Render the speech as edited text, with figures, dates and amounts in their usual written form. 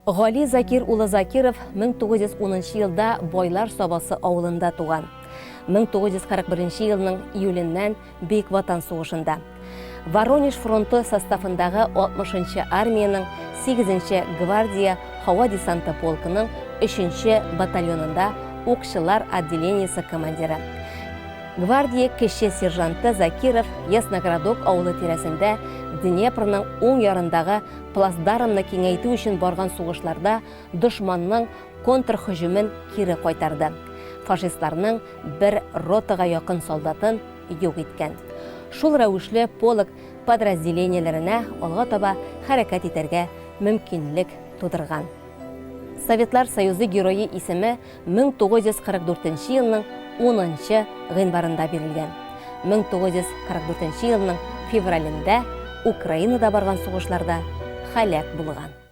Гали Закир улы Закиров 1910 елда Бойлар Сабасы авылында туган. 1941 елның июленнән Бөек Ватан сугышында. Воронеж фронты составындагы 60-нчы армияның 8-нче гвардия һава десанты полкының 3-нче батальонында укчылар отделениесе командиры. Гвардия кече сержанты Закиров Ясноградок авылы тирәсендә Днепрның уң ярындагы плацдармны киңәйтү өчен барган сугышларда дошманның контрһөҗүмен кире кайтарды. Фашистларның бер ротага якын солдатын юк иткән. Шул рәвешле полк подразделениеләренә алга таба хәрәкәт итәргә мөмкинлек тудырган. Советлар Союзы герое исеме 1944 елның 10-нчы гыйнварында бирелгән. 1944 елның февралендә Украинада барган сугышларда һәлак булган.